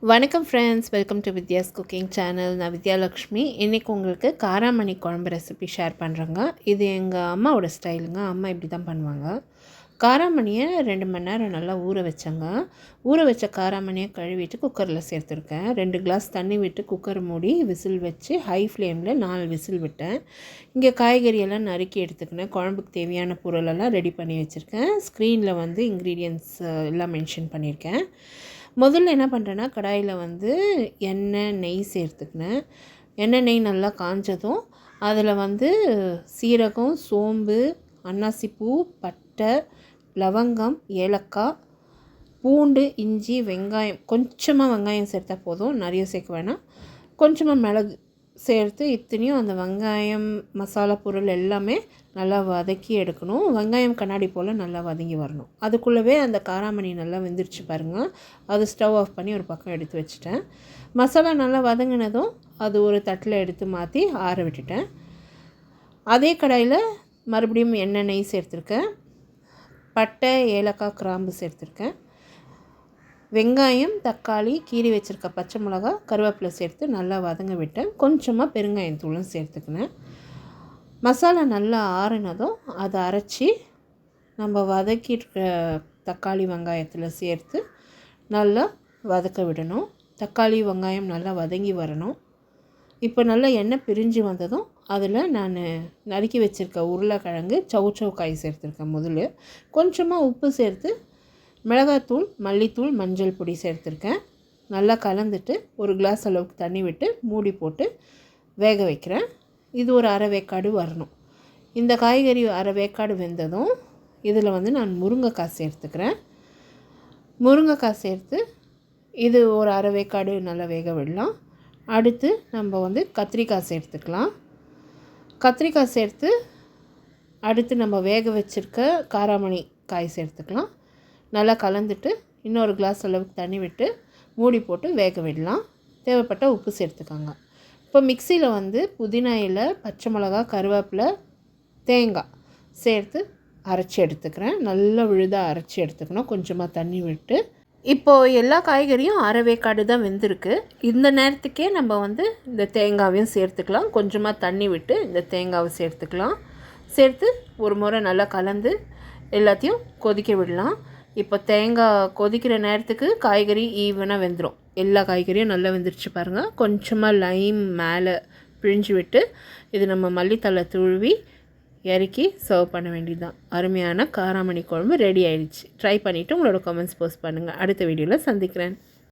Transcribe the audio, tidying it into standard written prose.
வணக்கம் friends, welcome to Vidya's cooking channel. நான் வித்யாலக்ஷ்மி. இன்றைக்கி உங்களுக்கு காராமணி குழம்பு ரெசிபி ஷேர் பண்ணுறேங்க. இது எங்கள் அம்மாவோட ஸ்டைலுங்க. அம்மா இப்படி தான் பண்ணுவாங்க. காராமணியை 2 மணி நேரம் நல்லா ஊற வச்சேங்க. ஊற வச்ச காராமணியை கழுவிட்டு குக்கரில் சேர்த்துருக்கேன். 2 கிளாஸ் தண்ணி விட்டு குக்கர் மூடி விசில் வச்சு ஹை ஃப்ளேமில் 4 விசில் விட்டேன். இங்கே காய்கறியெல்லாம் நறுக்கி எடுத்துக்கினேன். குழம்புக்கு தேவையான பொருளெல்லாம் ரெடி பண்ணி வச்சுருக்கேன். ஸ்க்ரீனில் இன்க்ரீடியன்ட்ஸ் எல்லாம் மென்ஷன் பண்ணியிருக்கேன். முதல்ல என்ன பண்ணுறேன்னா, கடாயில் எண்ணெய் நெய் சேர்த்துக்கினேன். எண்ணெய் நெய் நல்லா காஞ்சதும் அதில் சீரகம், சோம்பு, அன்னாசிப்பூ, பட்டை, லவங்கம், ஏலக்காய், பூண்டு, இஞ்சி, வெங்காயம், கொஞ்சமாக வெங்காயம் சேர்த்தா போதும், நிறைய சேர்க்க வேணாம். கொஞ்சமாக மிளகு சேர்த்து இத்தனையும் அந்த வெங்காயம் மசாலா பொருள் எல்லாமே நல்லா வதக்கி எடுக்கணும். வெங்காயம் கண்ணாடி போல் நல்லா வதங்கி வரணும். அதுக்குள்ளவே அந்த காராமணி நல்லா வெந்துருச்சு பாருங்கள். அது ஸ்டவ் ஆஃப் பண்ணி ஒரு பக்கம் எடுத்து வச்சுட்டேன். மசாலா நல்லா வதங்கினதும் அது ஒரு தட்டில் எடுத்து மாற்றி ஆற விட்டுட்டேன். அதே கடாயில் மறுபடியும் எண்ணெய் நெய் சேர்த்துருக்கேன். பட்டை, ஏலக்காய், கிராம்பு சேர்த்துருக்கேன். வெங்காயம், தக்காளி, கீறி வச்சுருக்க பச்சை மிளகா, கருவேப்பிலை சேர்த்து நல்லா வதங்க விட்டேன். கொஞ்சமாக பெருங்காயத்தூளும் சேர்த்துக்கினேன். மசாலா நல்லா ஆறினதும் அதை அரைச்சி நம்ம வதக்கிட்டு தக்காளி வெங்காயத்தில் சேர்த்து நல்லா வதக்க விடணும். தக்காளி வெங்காயம் நல்லா வதங்கி வரணும். இப்போ நல்லா எண்ணெய் பிரிஞ்சு வந்ததும் அதில் நான் நறுக்கி வச்சுருக்க உருளைக்கிழங்கு, சௌ காய் சேர்த்துருக்கேன். முதல்ல கொஞ்சமாக உப்பு சேர்த்து மிளகாத்தூள், மல்லித்தூள், மஞ்சள் பொடி சேர்த்துருக்கேன். நல்லா கலந்துட்டு ஒரு கிளாஸ் அளவுக்கு தண்ணி விட்டு மூடி போட்டு வேக வைக்கிறேன். இது ஒரு அரை வேக்காடு வரணும். இந்த காய்கறி அரை வேக்காடு வெந்ததும் இதில் நான் முருங்கைக்காய் சேர்த்துக்கிறேன். முருங்கைக்காய் சேர்த்து இது ஒரு அரை வேக்காடு நல்லா வேக விடலாம். அடுத்து நம்ம கத்திரிக்காய் சேர்த்துக்கலாம். கத்திரிக்காய் சேர்த்து அடுத்து நம்ம வேக வச்சுருக்க காராமணி காய் சேர்த்துக்கலாம். நல்லா கலந்துட்டு இன்னொரு கிளாஸ் அளவுக்கு தண்ணி விட்டு மூடி போட்டு வேக விடலாம். தேவைப்பட்ட உப்பு சேர்த்துக்கோங்க. இப்போ மிக்சியில் புதினா இலை, பச்சை மிளகா, கருவேப்பிலை, தேங்காய் சேர்த்து அரைச்சி எடுத்துக்கிறேன். நல்லா விழுதாக அரைச்சி எடுத்துக்கணும், கொஞ்சமாக தண்ணி விட்டு. இப்போது எல்லா காய்கறியும் அரை வேக்காடு தான் வெந்திருக்கு. இந்த நேரத்துக்கே நம்ம இந்த தேங்காவையும் சேர்த்துக்கலாம். கொஞ்சமாக தண்ணி விட்டு இந்த தேங்காவை சேர்த்துக்கலாம். சேர்த்து ஒரு முறை நல்லா கலந்து எல்லாத்தையும் கொதிக்க விடலாம். இப்போ தேங்காய் கொதிக்கிற நேரத்துக்கு காய்கறி ஈவனாக வெந்துடும். எல்லா காய்கறியும் நல்லா வெந்துருச்சு பாருங்கள். கொஞ்சமாக லைம் மேலே பிழிஞ்சு விட்டு இது நம்ம மல்லித்தழை தூவி இறக்கி சர்வ் பண்ண வேண்டியது தான். அருமையான காராமணி குழம்பு ரெடி ஆயிடுச்சு. ட்ரை பண்ணிவிட்டு உங்களோட கமெண்ட்ஸ் போஸ்ட் பண்ணுங்கள். அடுத்த வீடியோவில் சந்திக்கிறேன்.